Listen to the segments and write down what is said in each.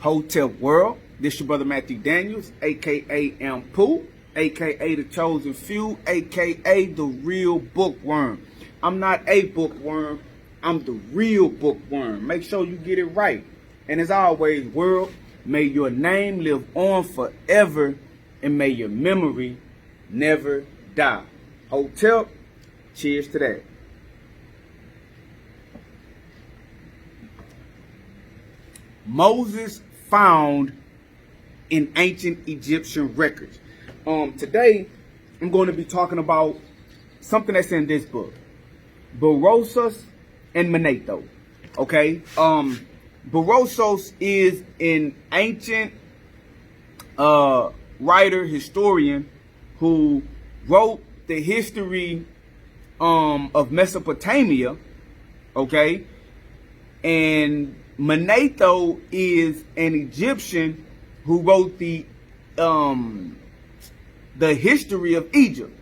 Hotel World. This your brother Matthew Daniels, aka M. Pooh, aka the Chosen Few, aka the Real Bookworm. I'm not a bookworm, I'm the real bookworm. Make sure you get it right. And as always, world, may your name live on forever, and may your memory never die. Hotel, cheers to that. Moses found in ancient Egyptian records. Today, I'm going to be talking about something that's in this book, Berosus and Manetho. Okay, Berosus is an ancient writer, historian, who wrote the history of Mesopotamia. Okay, and Manetho is an Egyptian who wrote the history of Egypt.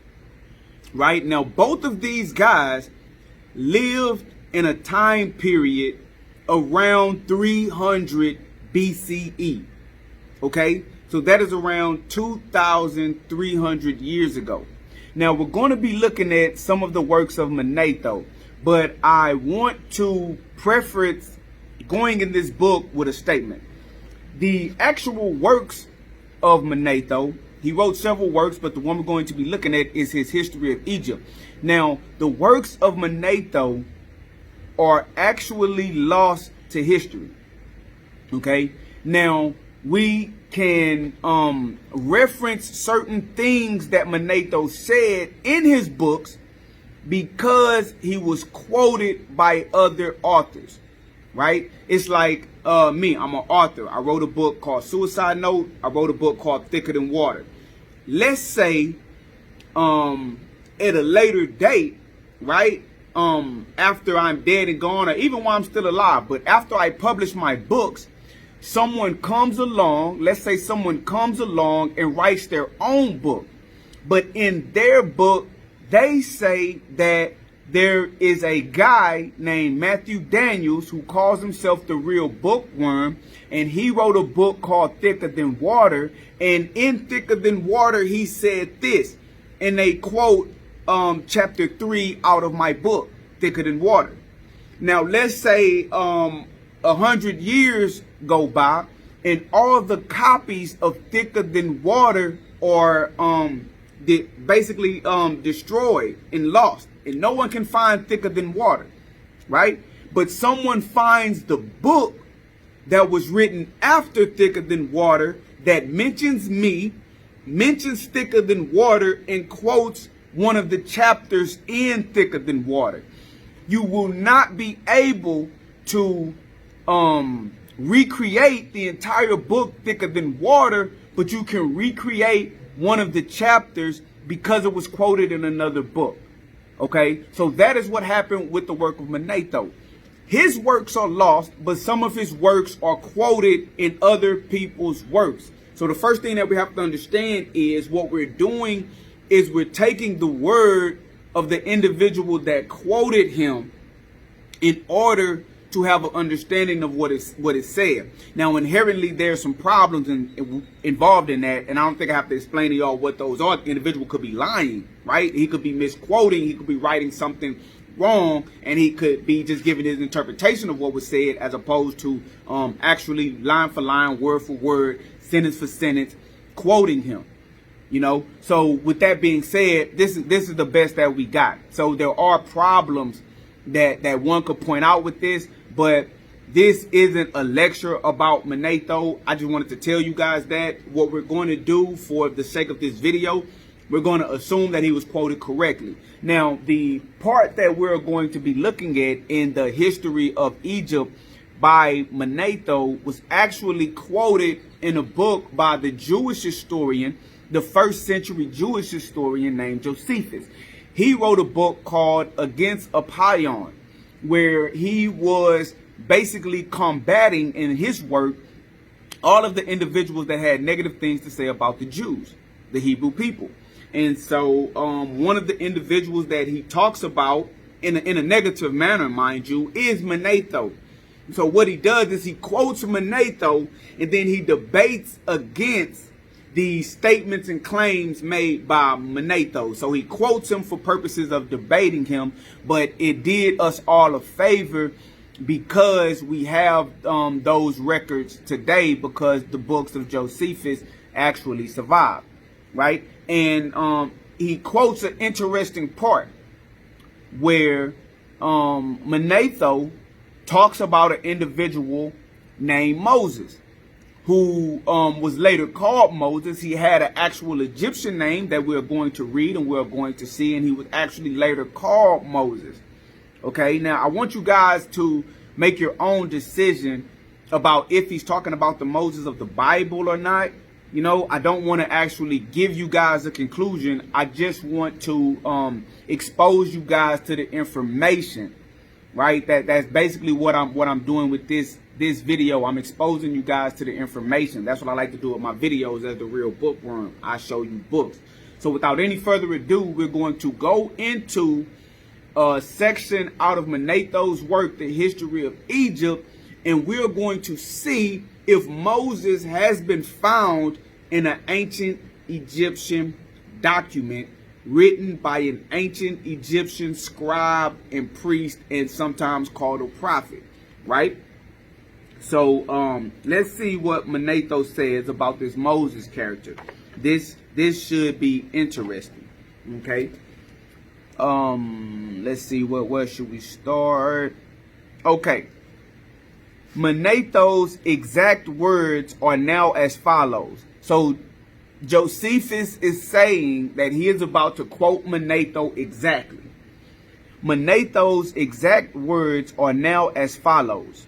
Right now, both of these guys lived in a time period around 300 BCE. Okay, so that is around 2,300 years ago. Now we're going to be looking at some of the works of Manetho, but I want to preface going in this book with a statement. The actual works of Manetho, he wrote several works, but the one we're going to be looking at is his history of Egypt. Now, the works of Manetho are actually lost to history. Okay? Now, we can reference certain things that Manetho said in his books because he was quoted by other authors. Right? It's like me, I'm an author. I wrote a book called Suicide Note. I wrote a book called Thicker Than Water. Let's say at a later date, right? After I'm dead and gone, or even while I'm still alive, but after I publish my books, someone comes along, let's say someone comes along and writes their own book. But in their book, they say that there is a guy named Matthew Daniels who calls himself the Real Bookworm, and he wrote a book called Thicker Than Water, and in Thicker Than Water he said this, and they quote chapter 3 out of my book, Thicker Than Water. Now let's say 100 years go by and all the copies of Thicker Than Water are basically destroyed and lost. And no one can find Thicker Than Water, right? But someone finds the book that was written after Thicker Than Water that mentions me, mentions Thicker Than Water, and quotes one of the chapters in Thicker Than Water. You will not be able to recreate the entire book Thicker Than Water, but you can recreate one of the chapters because it was quoted in another book. Okay, so that is what happened with the work of Manetho. His works are lost, but some of his works are quoted in other people's works. So the first thing that we have to understand is what we're doing is we're taking the word of the individual that quoted him in order to have an understanding of what it said. Now, inherently, there's some problems involved in that, and I don't think I have to explain to y'all what those are. The individual could be lying, right? He could be misquoting, he could be writing something wrong, and he could be just giving his interpretation of what was said as opposed to actually line for line, word for word, sentence for sentence, quoting him. You know, so with that being said, this is the best that we got. So there are problems that one could point out with this, but this isn't a lecture about Manetho. I just wanted to tell you guys that what we're going to do for the sake of this video, we're going to assume that he was quoted correctly. Now, the part that we're going to be looking at in the history of Egypt by Manetho was actually quoted in a book by the Jewish historian, the first century Jewish historian named Josephus. He wrote a book called Against Apollyon, where he was basically combating in his work all of the individuals that had negative things to say about the Jews, the Hebrew people. And so one of the individuals that he talks about in a negative manner, mind you, is Manetho. So what he does is he quotes Manetho, and then he debates against the statements and claims made by Manetho. So he quotes him for purposes of debating him, but it did us all a favor because we have those records today, because the books of Josephus actually survived, right? And he quotes an interesting part where Manetho talks about an individual named Moses, who was later called Moses. He had an actual Egyptian name that we're going to read and we're going to see, and he was actually later called Moses. Okay, now I want you guys to make your own decision about if he's talking about the Moses of the Bible or not. You know, I don't want to actually give you guys a conclusion. I just want to expose you guys to the information, right? That's basically what I'm doing with this video. I'm exposing you guys to the information. That's what I like to do with my videos as the real bookworm. I show you books. So without any further ado, we're going to go into a section out of Manetho's work, The History of Egypt, and we're going to see if Moses has been found in an ancient Egyptian document written by an ancient Egyptian scribe and priest, and sometimes called a prophet, right? So let's see what Manetho says about this Moses character. This should be interesting. Okay. Let's see, where should we start? Okay. Manetho's exact words are now as follows. So Josephus is saying that he is about to quote Manetho exactly. Manetho's exact words are now as follows.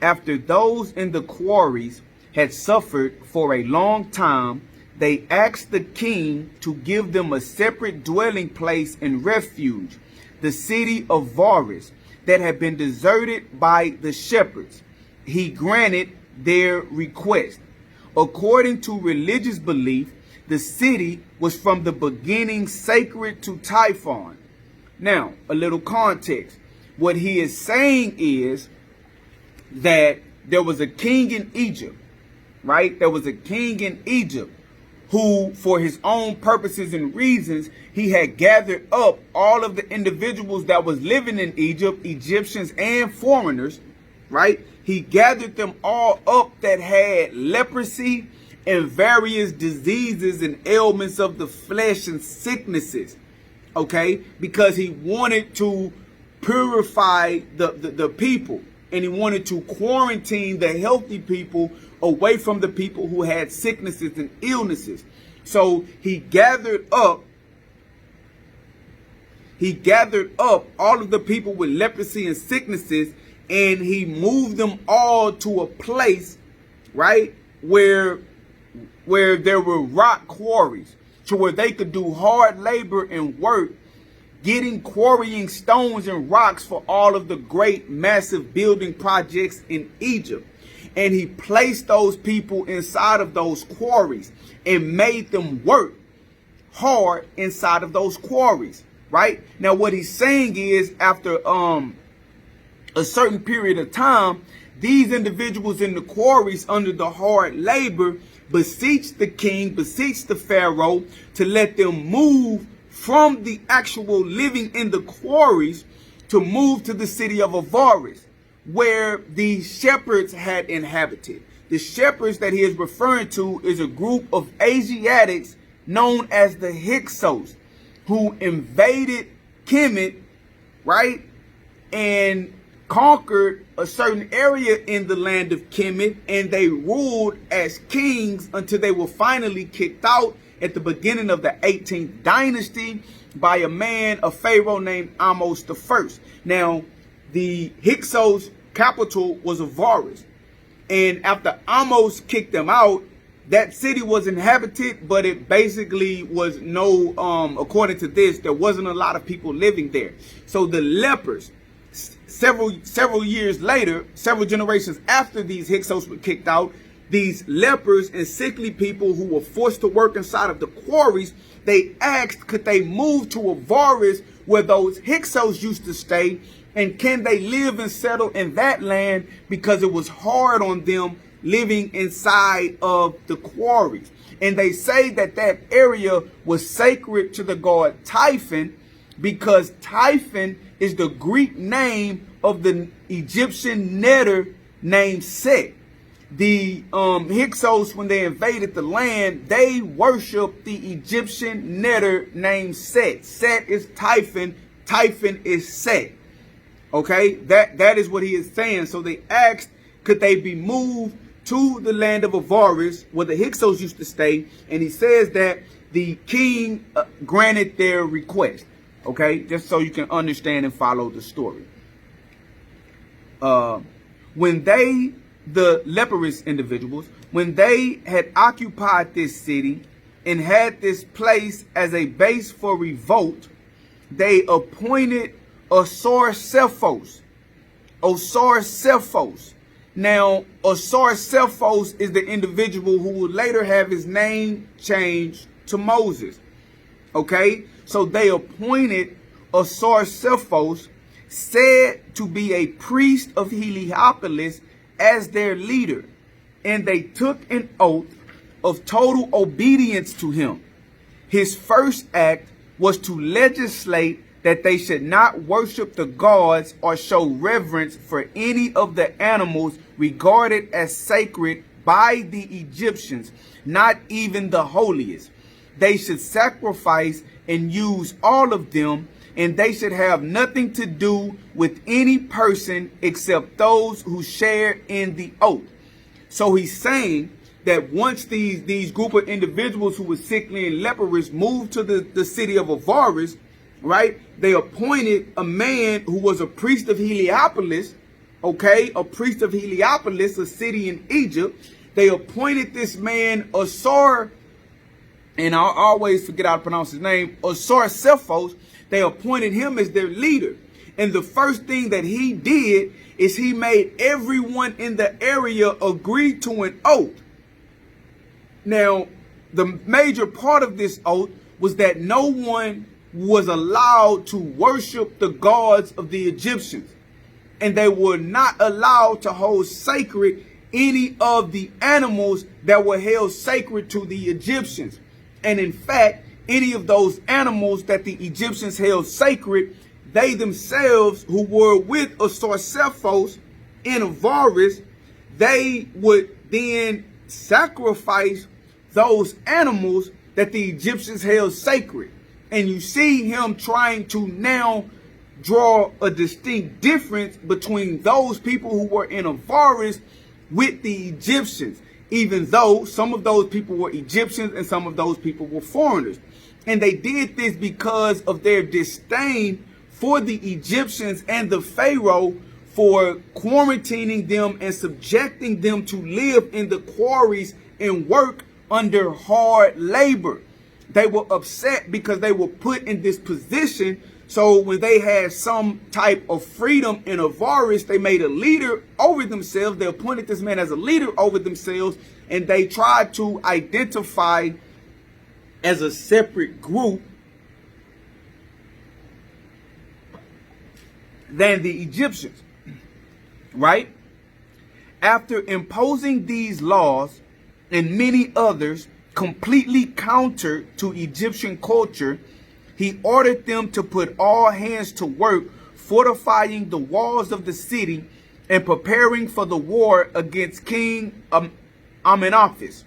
After those in the quarries had suffered for a long time, they asked the king to give them a separate dwelling place and refuge, the city of Varus, that had been deserted by the shepherds. He granted their request. According to religious belief, the city was from the beginning sacred to Typhon. Now, a little context. What he is saying is that there was a king in Egypt, right? There was a king in Egypt who, for his own purposes and reasons, he had gathered up all of the individuals that was living in Egypt, Egyptians and foreigners, right? He gathered them all up that had leprosy and various diseases and ailments of the flesh and sicknesses, okay? Because he wanted to purify the people, and he wanted to quarantine the healthy people away from the people who had sicknesses and illnesses. So he gathered up all of the people with leprosy and sicknesses, and he moved them all to a place, right, where there were rock quarries, to where they could do hard labor and work, quarrying stones and rocks for all of the great massive building projects in Egypt. And he placed those people inside of those quarries and made them work hard inside of those quarries, right? Now what he's saying is, after a certain period of time, these individuals in the quarries under the hard labor beseeched the king, beseeched the pharaoh to let them move from the actual living in the quarries to move to the city of Avaris, where the shepherds had inhabited. The shepherds that he is referring to is a group of Asiatics known as the Hyksos, who invaded Kemet, right, and conquered a certain area in the land of Kemet, and they ruled as kings until they were finally kicked out at the beginning of the 18th dynasty by a pharaoh named Amos I. Now, the Hyksos capital was Avaris, and after Amos kicked them out, that city was inhabited, but it basically was according to this, there wasn't a lot of people living there. So the lepers, several years later, several generations after these Hyksos were kicked out, these lepers and sickly people who were forced to work inside of the quarries, they asked, could they move to Avaris, where those Hyksos used to stay, And can they live and settle in that land because it was hard on them living inside of the quarries. And they say that that area was sacred to the god Typhon because Typhon is the Greek name of the Egyptian netter named Set. The Hyksos, when they invaded the land, they worshiped the Egyptian netter named Set. Set is Typhon. Typhon is Set. Okay, that is what he is saying. So they asked, could they be moved to the land of Avaris, where the Hyksos used to stay? And he says that the king granted their request. Okay, just so you can understand and follow the story. When they, the leprous individuals, when they had occupied this city and had this place as a base for revolt, they appointed Osar-Sephos. Osar-Sephos. Now, Osar-Sephos is the individual who would later have his name changed to Moses. Okay? So they appointed Osar-Sephos, said to be a priest of Heliopolis, as their leader. And they took an oath of total obedience to him. His first act was to legislate that they should not worship the gods or show reverence for any of the animals regarded as sacred by the Egyptians, not even the holiest. They should sacrifice and use all of them, and they should have nothing to do with any person except those who share in the oath. So he's saying that once these group of individuals who were sickly and leprous moved to the city of Avaris, right, they appointed a man who was a priest of Heliopolis, okay, a priest of Heliopolis, a city in Egypt. They appointed this man Osar, and I always forget how to pronounce his name, Osar-Sephos. They appointed him as their leader. And the first thing that he did is he made everyone in the area agree to an oath. Now, the major part of this oath was that no one was allowed to worship the gods of the Egyptians. And they were not allowed to hold sacred any of the animals that were held sacred to the Egyptians. And in fact, any of those animals that the Egyptians held sacred, they themselves who were with Osar-Sephos in Avaris, they would then sacrifice those animals that the Egyptians held sacred. And you see him trying to now draw a distinct difference between those people who were in Avaris with the Egyptians, even though some of those people were Egyptians and some of those people were foreigners. And they did this because of their disdain for the Egyptians and the Pharaoh for quarantining them and subjecting them to live in the quarries and work under hard labor. They were upset because they were put in this position. So when they had some type of freedom in Avaris, they made a leader over themselves. They appointed this man as a leader over themselves, and they tried to identify as a separate group than the Egyptians, right? After imposing these laws and many others completely counter to Egyptian culture, he ordered them to put all hands to work fortifying the walls of the city and preparing for the war against King Amenopis.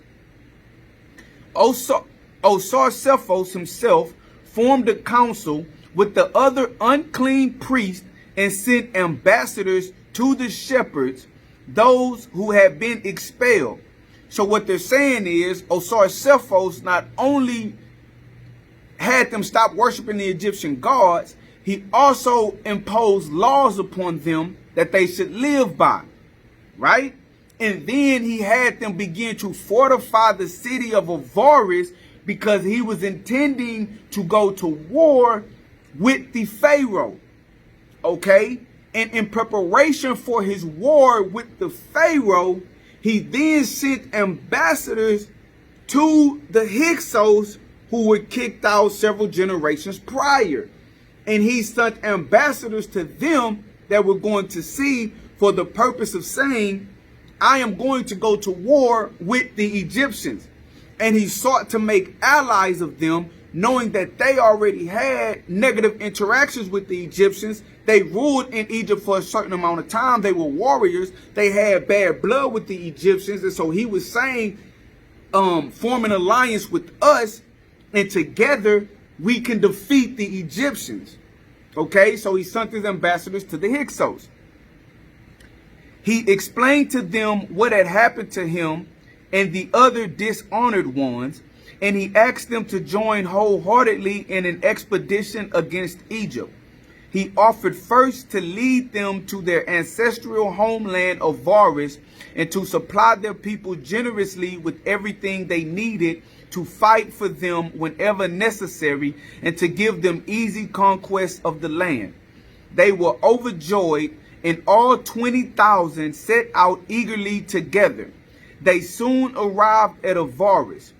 Osar-Sephos himself formed a council with the other unclean priests and sent ambassadors to the shepherds, those who had been expelled. So what they're saying is Osar-Sephos not only had them stop worshiping the Egyptian gods, he also imposed laws upon them that they should live by, right? And then he had them begin to fortify the city of Avaris because he was intending to go to war with the Pharaoh, okay? And in preparation for his war with the Pharaoh, he then sent ambassadors to the Hyksos who were kicked out several generations prior. And he sent ambassadors to them that we're going to see for the purpose of saying, I am going to go to war with the Egyptians. And he sought to make allies of them, knowing that they already had negative interactions with the Egyptians. They ruled in Egypt for a certain amount of time. They were warriors. They had bad blood with the Egyptians. And so he was saying, form an alliance with us, and together we can defeat the Egyptians. Okay, so he sent his ambassadors to the Hyksos. He explained to them what had happened to him and the other dishonored ones, and he asked them to join wholeheartedly in an expedition against Egypt. He offered first to lead them to their ancestral homeland of Vows and to supply their people generously with everything they needed to fight for them whenever necessary, and to give them easy conquest of the land. They were overjoyed, and all 20,000 set out eagerly together. They soon arrived at Vows.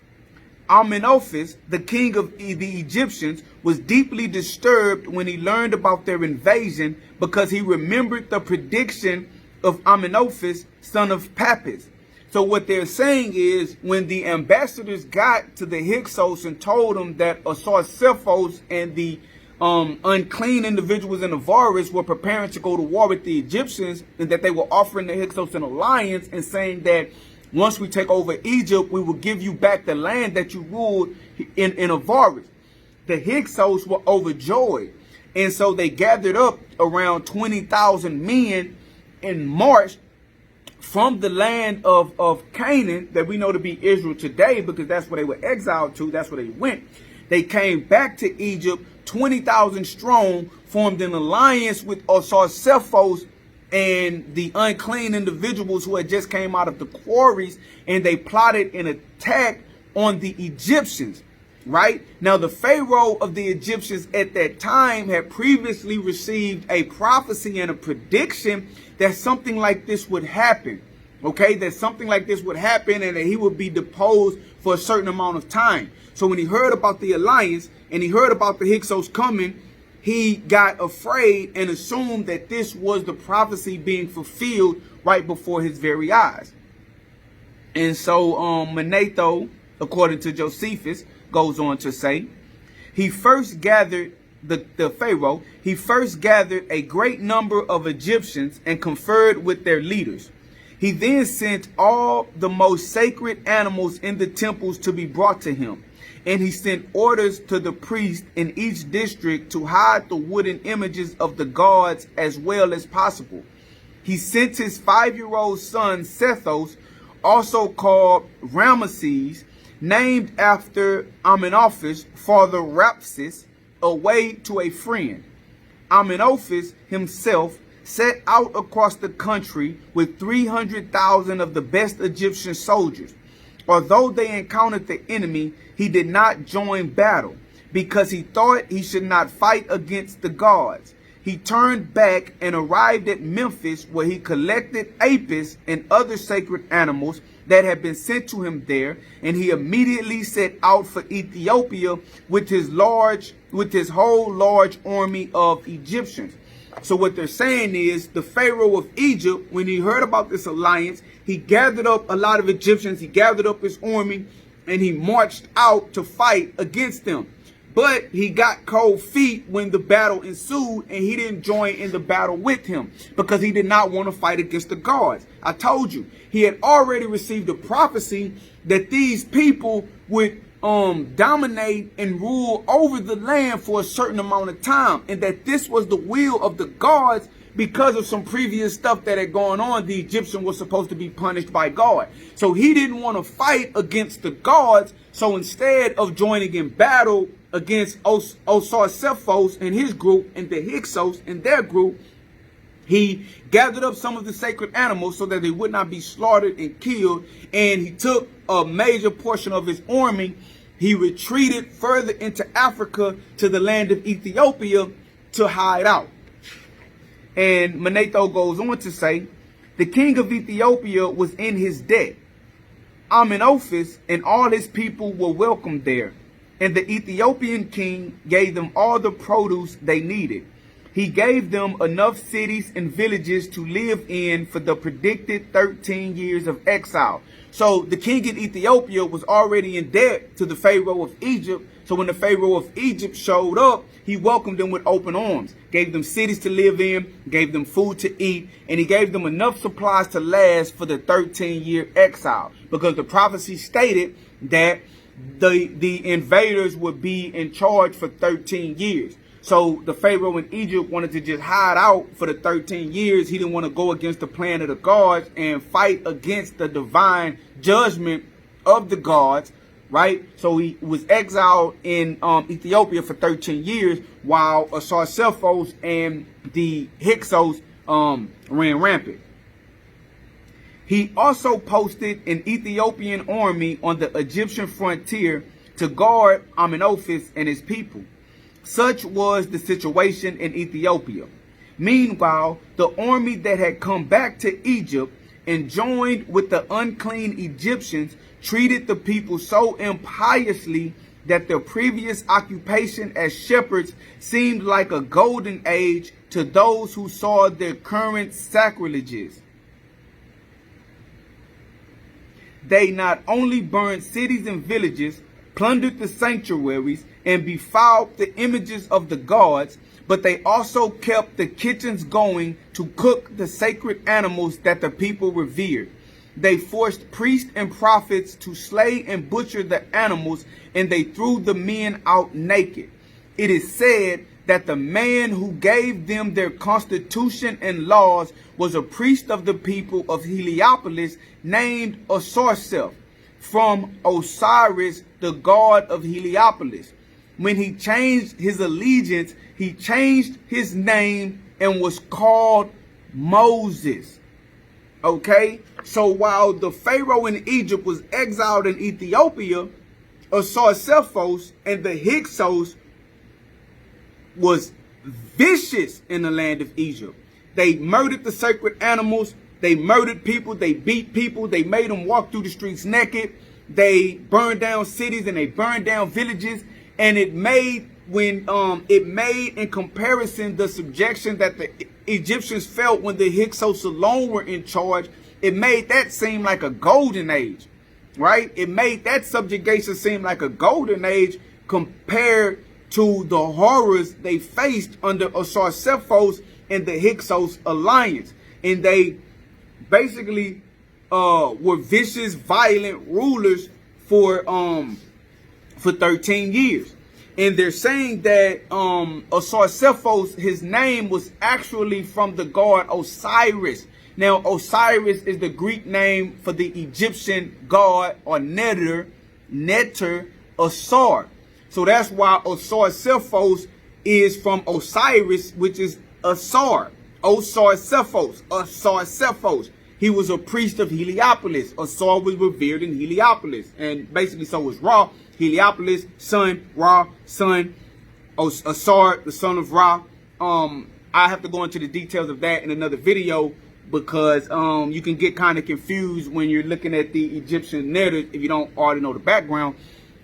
Amenophis, the king of the Egyptians, was deeply disturbed when he learned about their invasion, because he remembered the prediction of Amenophis, son of Pappus. So what they're saying is, when the ambassadors got to the Hyksos and told them that Asarsephos and the unclean individuals in the Vows were preparing to go to war with the Egyptians, and that they were offering the Hyksos an alliance and saying that once we take over Egypt, we will give you back the land that you ruled in Vows. The Hyksos were overjoyed. And so they gathered up around 20,000 men and marched from the land of Canaan, that we know to be Israel today, because that's where they were exiled to, that's where they went. They came back to Egypt, 20,000 strong, formed an alliance with Asarsephos and the unclean individuals who had just came out of the quarries, and they plotted an attack on the Egyptians. Right? Now, the Pharaoh of the Egyptians at that time had previously received a prophecy and a prediction that something like this would happen. Okay? That something like this would happen, and that he would be deposed for a certain amount of time. So when he heard about the alliance and he heard about the Hyksos coming, he got afraid and assumed that this was the prophecy being fulfilled right before his very eyes. And so Manetho, according to Josephus, goes on to say, he first gathered the Pharaoh, he first gathered a great number of Egyptians and conferred with their leaders. He then sent all the most sacred animals in the temples to be brought to him. And he sent orders to the priests in each district to hide the wooden images of the gods as well as possible. He sent his 5-year-old son Sethos, also called Ramesses, named after Amenophis, father Rapsis, away to a friend. Amenophis himself set out across the country with 300,000 of the best Egyptian soldiers. Although they encountered the enemy, he did not join battle, because he thought he should not fight against the gods. He turned back and arrived at Memphis, where he collected apis and other sacred animals that had been sent to him there, and he immediately set out for Ethiopia with his whole large army of Egyptians. So what they're saying is, the Pharaoh of Egypt, when he heard about this alliance, he gathered up a lot of Egyptians, he gathered up his army, and he marched out to fight against them. But he got cold feet when the battle ensued, and he didn't join in the battle with him because he did not want to fight against the gods. I told you, he had already received a prophecy that these people would dominate and rule over the land for a certain amount of time, and that this was the will of the gods. Because of some previous stuff that had gone on, the Egyptian was supposed to be punished by God. So he didn't want to fight against the gods. So instead of joining in battle against Asarsephos and his group, and the Hyksos and their group, he gathered up some of the sacred animals so that they would not be slaughtered and killed. And he took a major portion of his army. He retreated further into Africa to the land of Ethiopia to hide out. And Manetho goes on to say, the king of Ethiopia was in his debt. Amenophis and all his people were welcomed there, and the Ethiopian king gave them all the produce they needed. He gave them enough cities and villages to live in for the predicted 13 years of exile. So the king in Ethiopia was already in debt to the Pharaoh of Egypt. So when the Pharaoh of Egypt showed up, he welcomed them with open arms, gave them cities to live in, gave them food to eat, and he gave them enough supplies to last for the 13-year exile. Because the prophecy stated that the invaders would be in charge for 13 years. So the Pharaoh in Egypt wanted to just hide out for the 13 years. He didn't want to go against the plan of the gods and fight against the divine judgment of the gods, right? So he was exiled in Ethiopia for 13 years while Sarcephos and the Hyksos ran rampant. He also posted an Ethiopian army on the Egyptian frontier to guard Amenophis and his people. Such was the situation in Ethiopia. Meanwhile, the army that had come back to Egypt and joined with the unclean Egyptians treated the people so impiously that their previous occupation as shepherds seemed like a golden age to those who saw their current sacrileges. They not only burned cities and villages, plundered the sanctuaries, and befouled the images of the gods, but they also kept the kitchens going to cook the sacred animals that the people revered. They forced priests and prophets to slay and butcher the animals, and they threw the men out naked. It is said that the man who gave them their constitution and laws was a priest of the people of Heliopolis named Sarcephos, from Osiris, the god of Heliopolis. When he changed his allegiance, he changed his name and was called Moses. Okay? So while the Pharaoh in Egypt was exiled in Ethiopia, Sarcephos and the Hyksos was vicious in the land of Egypt. They murdered the sacred animals. They murdered people. They beat people. They made them walk through the streets naked. They burned down cities and they burned down villages. And it made in comparison the subjection that the Egyptians felt when the Hyksos alone were in charge, it made that seem like a golden age, right? It made that subjugation seem like a golden age compared to the horrors they faced under Sarcephos and the Hyksos alliance. And they basically were vicious, violent rulers for 13 years. And they're saying that Sarcephos, his name was actually from the god Osiris. Now, Osiris is the Greek name for the Egyptian god or Neter, Asar. So that's why Sarcephos is from Osiris, which is Asar. Sarcephos. He was a priest of Heliopolis. Asar was revered in Heliopolis. And basically so was Ra. Heliopolis, son, Ra, son. Asar, the son of Ra. I have to go into the details of that in another video because you can get kind of confused when you're looking at the Egyptian narrative if you don't already know the background.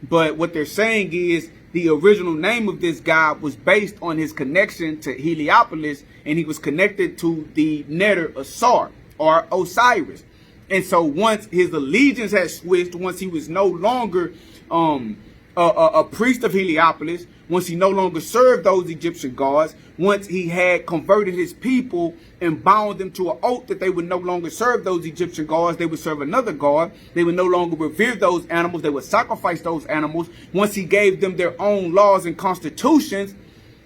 But what they're saying is the original name of this guy was based on his connection to Heliopolis, and he was connected to the Neter Asar or Osiris. And so once his allegiance had switched, once he was no longer a priest of Heliopolis, once he no longer served those Egyptian gods, once he had converted his people and bound them to an oath that they would no longer serve those Egyptian gods, they would serve another god, they would no longer revere those animals, they would sacrifice those animals. Once he gave them their own laws and constitutions,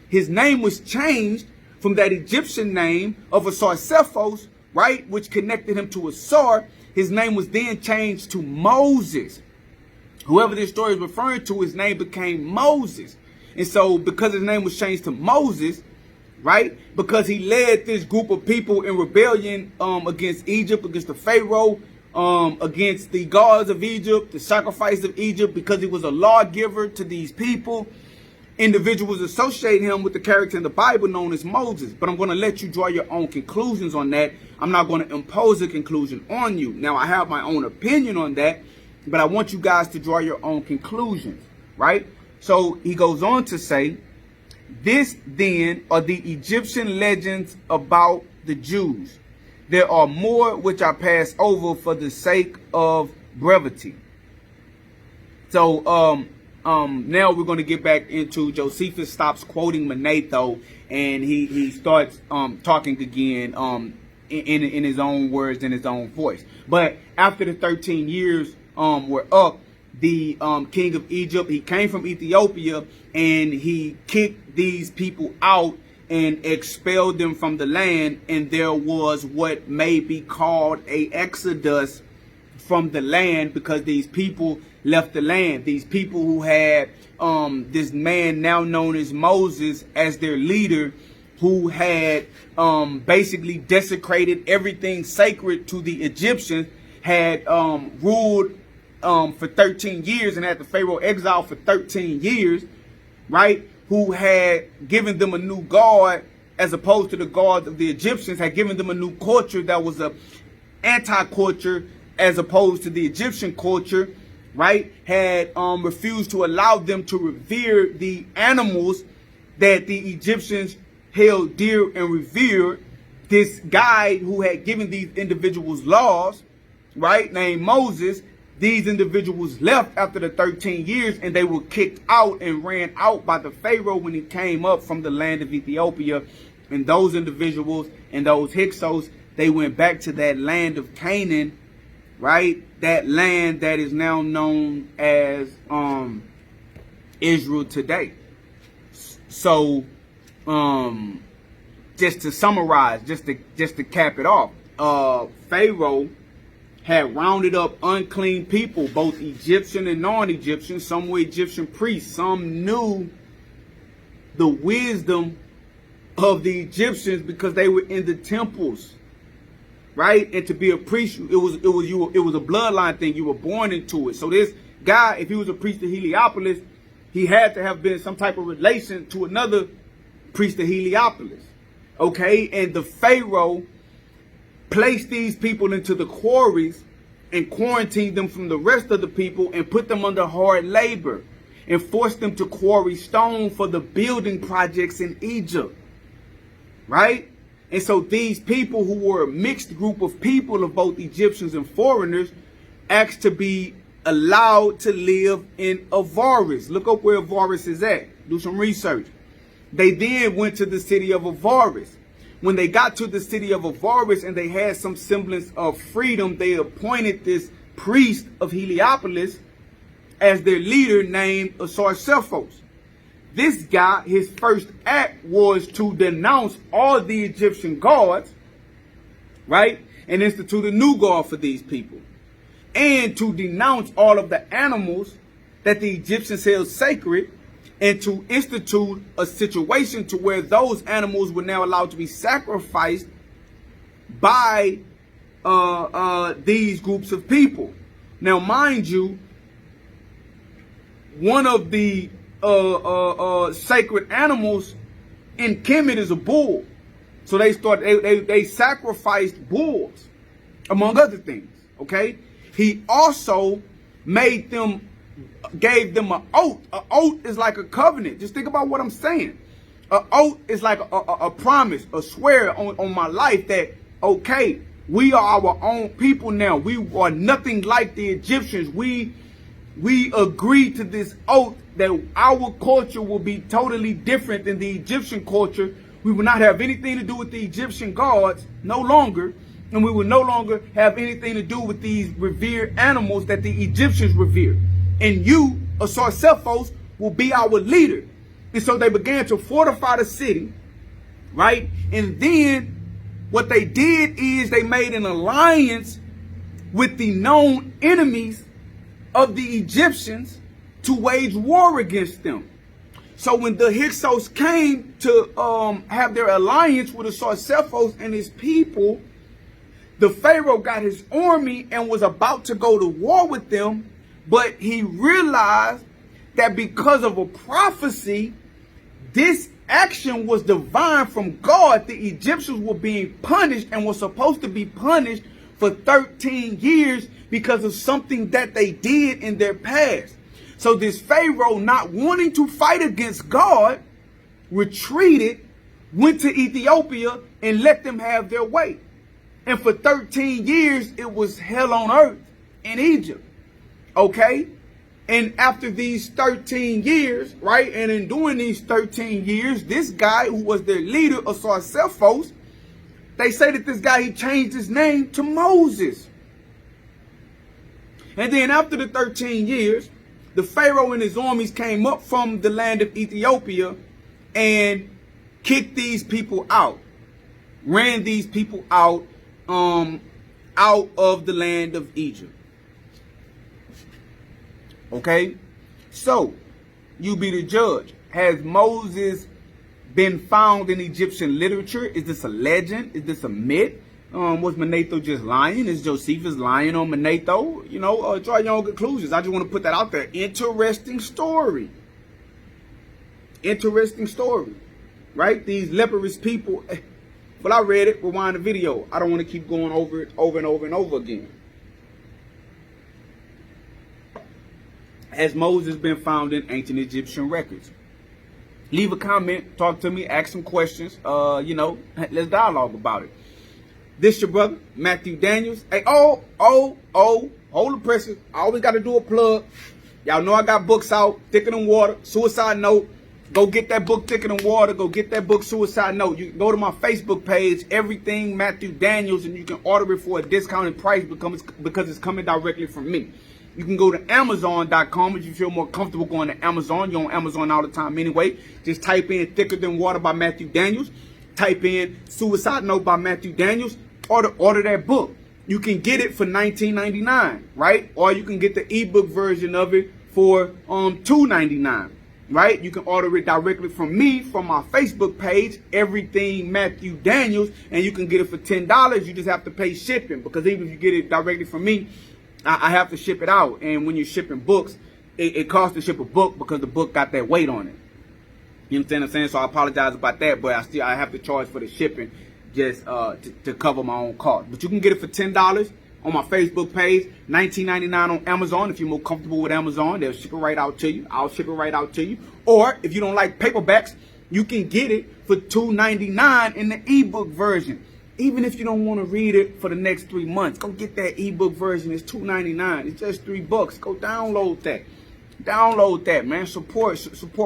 his name was changed from that Egyptian name of Sarcephos, right, which connected him to Asar. His name was then changed to Moses. Whoever this story is referring to, his name became Moses. And so because his name was changed to Moses, right, because he led this group of people in rebellion against Egypt, against the Pharaoh, against the gods of Egypt, the sacrifice of Egypt, because he was a lawgiver to these people, individuals associate him with the character in the Bible known as Moses. But I'm going to let you draw your own conclusions on that. I'm not going to impose a conclusion on you. Now, I have my own opinion on that, but I want you guys to draw your own conclusions, right? So he goes on to say, This then are the Egyptian legends about the Jews. There are more which I pass over for the sake of brevity. So now we're going to get back into Josephus stops quoting Manetho, and he starts talking again in his own words, in his own voice. But after the 13 years were up, the king of Egypt, he came from Ethiopia, and he kicked these people out and expelled them from the land, and there was what may be called a exodus from the land, because these people left the land. These people who had this man now known as Moses as their leader, who had basically desecrated everything sacred to the Egyptians, had ruled for 13 years and had the Pharaoh exiled for 13 years, right? Who had given them a new god as opposed to the gods of the Egyptians, had given them a new culture that was a anti-culture as opposed to the Egyptian culture, right? Had refused to allow them to revere the animals that the Egyptians held dear and revered. This guy who had given these individuals laws, right, named Moses, these individuals left after the 13 years, and they were kicked out and ran out by the Pharaoh when he came up from the land of Ethiopia. And those individuals and those Hyksos, they went back to that land of Canaan, right? That land that is now known as Israel today. So just to summarize, just to cap it off, Pharaoh had rounded up unclean people, both Egyptian and non-Egyptian. Some were Egyptian priests. Some knew the wisdom of the Egyptians because they were in the temples, right? And to be a priest, it was a bloodline thing. You were born into it. So this guy, if he was a priest of Heliopolis, he had to have been some type of relation to another priest of Heliopolis. Okay, and the Pharaoh placed these people into the quarries and quarantined them from the rest of the people and put them under hard labor and forced them to quarry stone for the building projects in Egypt, right? And so these people, who were a mixed group of people of both Egyptians and foreigners, asked to be allowed to live in Avaris. Look up where Avaris is at. Do some research. They then went to the city of Avaris. When they got to the city of Avaris and they had some semblance of freedom, they appointed this priest of Heliopolis as their leader named Sarsephos. This guy, his first act was to denounce all the Egyptian gods, right? And institute a new god for these people. And to denounce all of the animals that the Egyptians held sacred, and to institute a situation to where those animals were now allowed to be sacrificed by these groups of people. Now, mind you, one of the sacred animals in Kemet is a bull. So they sacrificed bulls, among other things. Okay, he also gave them an oath. An oath is like a covenant. Just think about what I'm saying. An oath is like a promise, a swear on my life that, okay, we are our own people now. We are nothing like the Egyptians. We agree to this oath that our culture will be totally different than the Egyptian culture. We will not have anything to do with the Egyptian gods, no longer. And we will no longer have anything to do with these revered animals that the Egyptians revered. And you, Sarsephos, will be our leader. And so they began to fortify the city, right? And then what they did is they made an alliance with the known enemies of the Egyptians to wage war against them. So when the Hyksos came to have their alliance with Sarsephos and his people, the Pharaoh got his army and was about to go to war with them. But he realized that because of a prophecy, this action was divine from God. The Egyptians were being punished and were supposed to be punished for 13 years because of something that they did in their past. So this Pharaoh, not wanting to fight against God, retreated, went to Ethiopia, and let them have their way. And for 13 years, it was hell on earth in Egypt. Okay? And after these 13 years, right, and in doing these 13 years, this guy who was their leader of Sarcephos, they say that this guy, he changed his name to Moses. And then after the 13 years, the Pharaoh and his armies came up from the land of Ethiopia and kicked these people out, ran these people out of the land of Egypt. Okay, so you be the judge. Has Moses been found in Egyptian literature? Is this a legend? Is this a myth? Was Manetho just lying? Is Josephus lying on Manetho? You know, draw your own conclusions. I just want to put that out there. Interesting story. Interesting story. Right? These leprous people. Well, I read it. Rewind the video. I don't want to keep going over it over and over and over again. Has Moses been found in ancient Egyptian records? Leave a comment, talk to me, ask some questions. You know, let's dialogue about it. This your brother, Matthew Daniels. Hey, hold the pressure. I always got to do a plug. Y'all know I got books out, Thicker Than Water, Suicide Note. Go get that book, Thicker Than Water. Go get that book, Suicide Note. You can go to my Facebook page, Everything Matthew Daniels, and you can order it for a discounted price because it's coming directly from me. You can go to Amazon.com if you feel more comfortable going to Amazon. You're on Amazon all the time anyway. Just type in Thicker Than Water by Matthew Daniels. Type in Suicide Note by Matthew Daniels. Order that book. You can get it for $19.99, right? Or you can get the ebook version of it for $2.99, right? You can order it directly from me from my Facebook page, Everything Matthew Daniels, and you can get it for $10. You just have to pay shipping, because even if you get it directly from me, I have to ship it out. And when you're shipping books, it costs to ship a book because the book got that weight on it. You understand what I'm saying? So I apologize about that, but I have to charge for the shipping just to cover my own cost. But you can get it for $10 on my Facebook page, $19.99 on Amazon. If you're more comfortable with Amazon, they'll ship it right out to you. I'll ship it right out to you. Or if you don't like paperbacks, you can get it for $2.99 in the ebook version. Even if you don't want to read it for the next 3 months, go get that ebook version. It's $2.99. It's just $3. Go download that. Download that, man. Support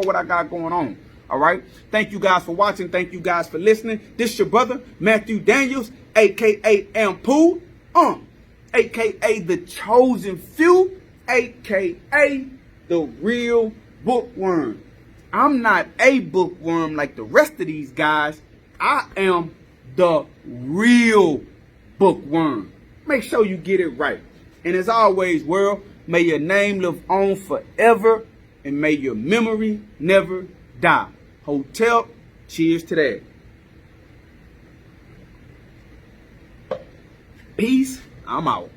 what I got going on. All right. Thank you guys for watching. Thank you guys for listening. This your brother, Matthew Daniels, aka Ampool, aka the Chosen Few, aka the Real Bookworm. I'm not a bookworm like the rest of these guys. I am the real bookworm. Make sure you get it right. And as always, world, may your name live on forever, and may your memory never die. Hotel, cheers to that. Peace, I'm out.